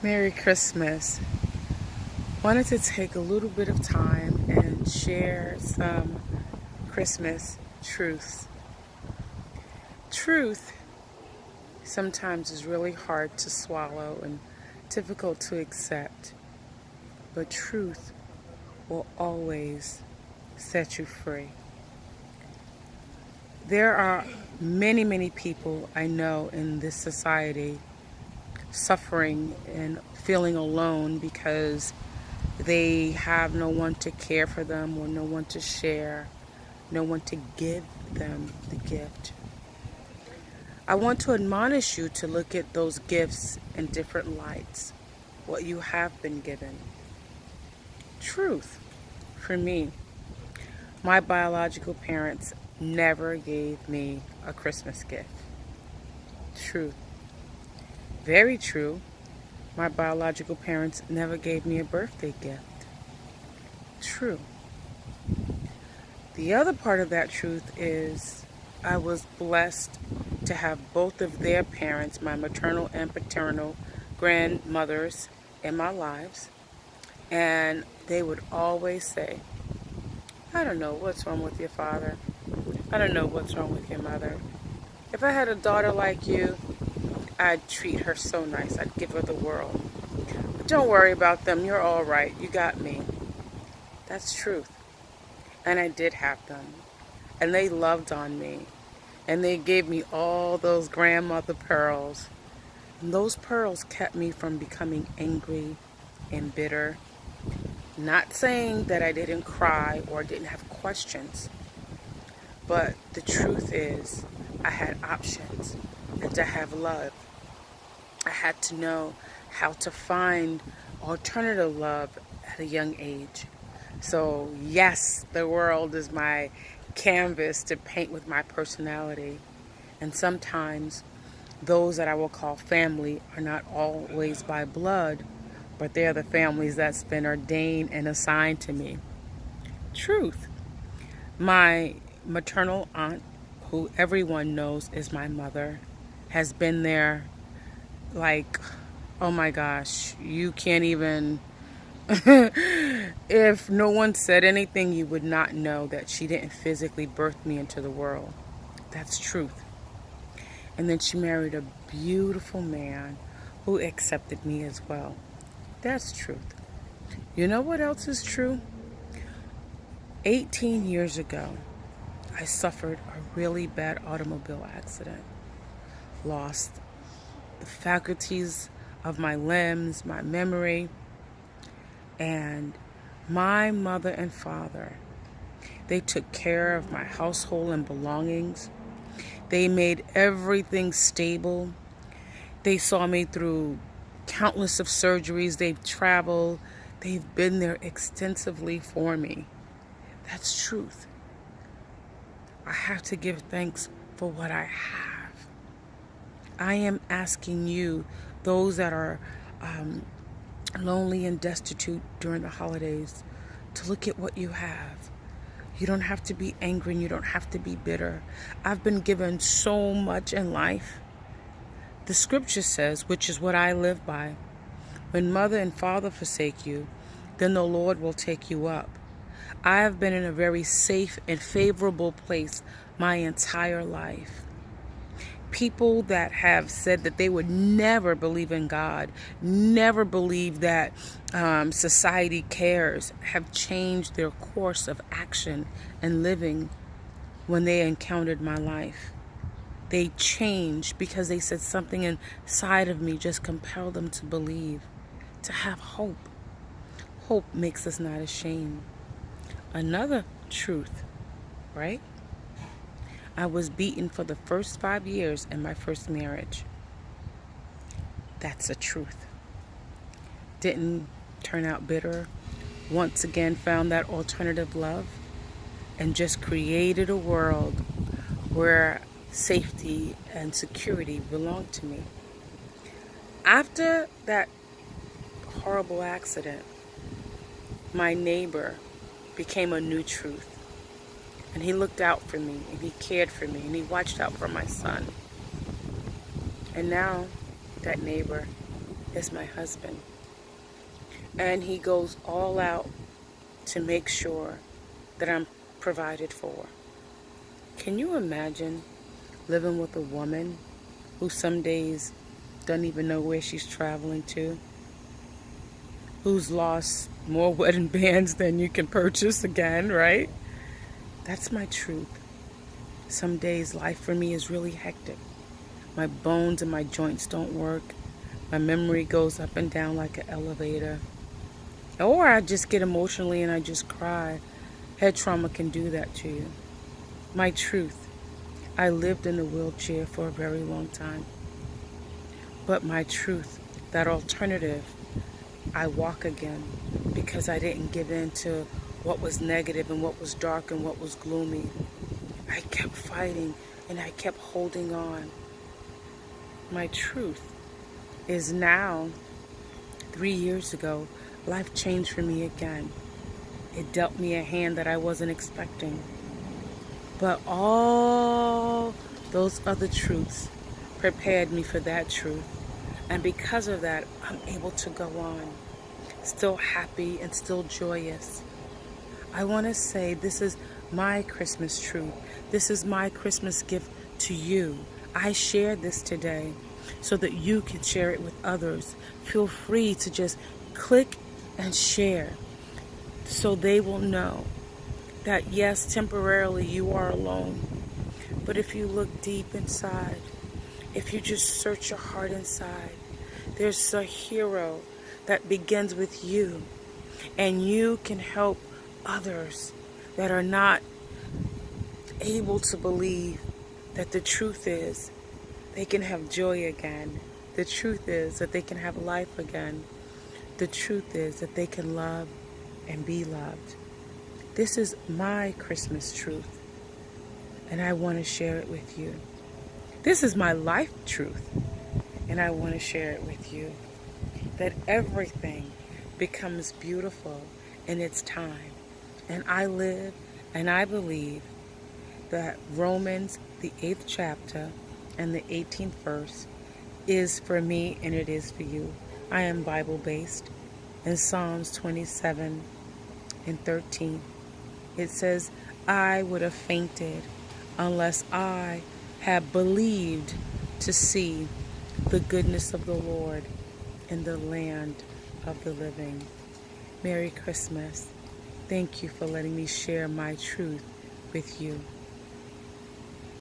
Merry Christmas. Wanted to take a little bit of time and share some Christmas truths. Truth sometimes is really hard to swallow and difficult to accept, but truth will always set you free. There are many people I know in this society suffering and feeling alone because they have no one to care for them or no one to share, no one to give them the gift. I want to admonish you to look at those gifts in different lights, what you have been given. Truth, for me, my biological parents never gave me a Christmas gift. Truth. Very true. My biological parents never gave me a birthday gift. True. The other part of that truth is I was blessed to have both of their parents, my maternal and paternal grandmothers, in my lives. And they would always say, I don't know what's wrong with your father. I don't know what's wrong with your mother. If I had a daughter like you, I'd treat her so nice. I'd give her the world. But don't worry about them. You're all right. You got me. That's truth. And I did have them. And they loved on me. And they gave me all those grandmother pearls. And those pearls kept me from becoming angry and bitter. Not saying that I didn't cry or didn't have questions. But the truth is, I had options. And to have love, I had to know how to find alternative love at a young age. So yes, the world is my canvas to paint with my personality. And sometimes those that I will call family are not always by blood, but they're the families that's been ordained and assigned to me. Truth. My maternal aunt, who everyone knows is my mother, has been there like, oh my gosh, you can't even, if no one said anything, you would not know that she didn't physically birth me into the world. That's truth. And then she married a beautiful man who accepted me as well. That's truth. You know what else is true? 18 years ago, I suffered a really bad automobile accident. Lost the faculties of my limbs, my memory, and my mother and father, they took care of my household and belongings. They made everything stable. They saw me through countless of surgeries. They've traveled. They've been there extensively for me. That's truth. I have to give thanks for what I have. I am asking you, those that are lonely and destitute during the holidays, to look at what you have. You don't have to be angry and you don't have to be bitter. I've been given so much in life. The scripture says, which is what I live by, when mother and father forsake you, then the Lord will take you up. I have been in a very safe and favorable place my entire life. People that have said that they would never believe in God, never believe that society cares, have changed their course of action and living when they encountered my life. They changed because they said something inside of me just compelled them to believe, to have hope. Hope makes us not ashamed. Another truth, right? I was beaten for the first 5 years in my first marriage. That's a truth. Didn't turn out bitter. Once again found that alternative love and just created a world where safety and security belonged to me. After that horrible accident, my neighbor became a new truth. And he looked out for me, and he cared for me, and he watched out for my son. And now, that neighbor is my husband. And he goes all out to make sure that I'm provided for. Can you imagine living with a woman who some days doesn't even know where she's traveling to? Who's lost more wedding bands than you can purchase again, right? That's my truth. Some days life for me is really hectic. My bones and my joints don't work. My memory goes up and down like an elevator. Or I just get emotionally and I just cry. Head trauma can do that to you. My truth. I lived in a wheelchair for a very long time. But my truth, that alternative, I walk again because I didn't give in to what was negative and what was dark and what was gloomy. I kept fighting and I kept holding on. My truth is now, 3 years ago, life changed for me again. It dealt me a hand that I wasn't expecting. But all those other truths prepared me for that truth. And because of that, I'm able to go on, still happy and still joyous. I want to say this is my Christmas truth. This is my Christmas gift to you. I shared this today so that you can share it with others. Feel free to just click and share so they will know that yes, temporarily you are alone. But if you look deep inside, if you just search your heart inside, there's a hero that begins with you. And you can help others that are not able to believe that the truth is they can have joy again. The truth is that they can have life again. The truth is that they can love and be loved. This is my Christmas truth, and I want to share it with you. This is my life truth, and I want to share it with you. That everything becomes beautiful in its time. And I live and I believe that Romans, the 8th chapter and the 18th verse, is for me and it is for you. I am Bible-based. In Psalms 27 and 13, it says, I would have fainted unless I had believed to see the goodness of the Lord in the land of the living. Merry Christmas. Thank you for letting me share my truth with you.